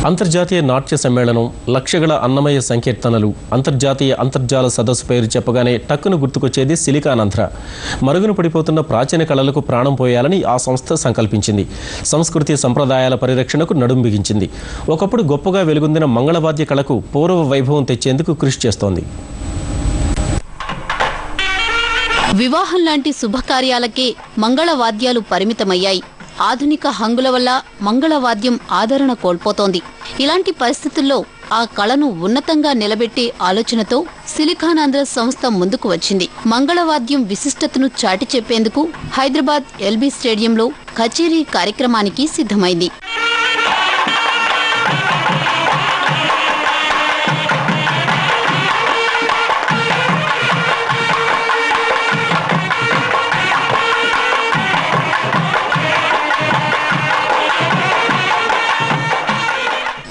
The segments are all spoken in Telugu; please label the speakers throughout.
Speaker 1: అంతర్జాతీయ నాట్య సమ్మేళనం, లక్షగల అన్నమయ్య సంకీర్తనలు, అంతర్జాతీయ అంతర్జాల సదస్సు పేరు చెప్పగానే టక్కును గుర్తుకొచ్చేది సిలికానాంధ్ర. మరుగున పడిపోతున్న ప్రాచీన కళలకు ప్రాణం పోయాలని ఆ సంస్థ సంకల్పించింది. సంస్కృతి సంప్రదాయాల పరిరక్షణకు నడుం బిగించింది. ఒకప్పుడు గొప్పగా వెలుగొందిన మంగళవాద్య కళకు పూర్వ వైభవం తెచ్చేందుకు కృషి చేస్తోంది.
Speaker 2: వివాహం లాంటి శుభకార్యాలకే మంగళవాద్యాలు పరిమితమయ్యాయి. ఆధునిక హంగుల వల్ల మంగళవాద్యం ఆదరణ కోల్పోతోంది. ఇలాంటి పరిస్థితుల్లో ఆ కళను ఉన్నతంగా నిలబెట్టే ఆలోచనతో సిలికానాంధ్ర సంస్థ ముందుకు వచ్చింది. మంగళవాద్యం విశిష్టతను చాటి చెప్పేందుకు హైదరాబాద్ ఎల్బీ స్టేడియంలో కచేరీ కార్యక్రమానికి సిద్ధమైంది.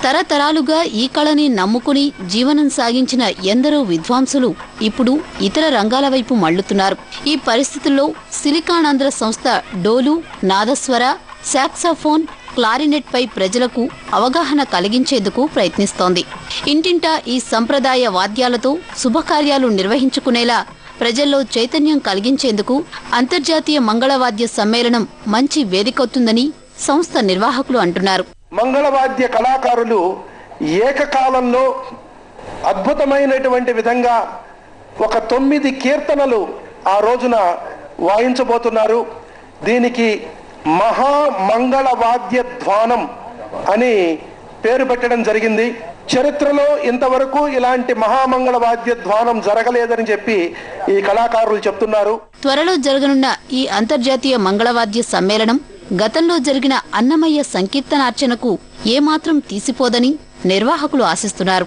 Speaker 2: తరతరాలుగా ఈ కళని నమ్ముకుని జీవనం సాగించిన ఎందరో విద్వాంసులు ఇప్పుడు ఇతర రంగాల వైపు మళ్లుతున్నారు. ఈ పరిస్థితుల్లో సిలికానాంధ్ర సంస్థ డోలు, నాదస్వర, సాక్సాఫోన్, క్లారినెట్ పై ప్రజలకు అవగాహన కలిగించేందుకు ప్రయత్నిస్తోంది. ఇంటింటా ఈ సంప్రదాయ వాద్యాలతో శుభకార్యాలు నిర్వహించుకునేలా ప్రజల్లో చైతన్యం కలిగించేందుకు అంతర్జాతీయ మంగళవాద్య సమ్మేళనం మంచి వేదికవుతుందని సంస్థ నిర్వాహకులు అంటున్నారు.
Speaker 3: మంగళవాద్య కళాకారులు ఏకకాలంలో అద్భుతమైనటువంటి విధంగా ఒక 9 కీర్తనలు ఆ రోజున వాయించబోతున్నారు. దీనికి మహామంగళవాద్య ధ్వానం అని పేరు పెట్టడం జరిగింది. చరిత్రలో ఇంతవరకు ఇలాంటి మహామంగళవాద్య ధ్వానం జరగలేదని చెప్పి ఈ కళాకారులు చెప్తున్నారు.
Speaker 2: త్వరలో జరగనున్న ఈ అంతర్జాతీయ మంగళవాద్య సమ్మేళనం గతంలో జరిగిన అన్నమయ్య సంకీర్తనార్చనకు ఏమాత్రం తీసిపోదని నిర్వాహకులు ఆశిస్తున్నారు.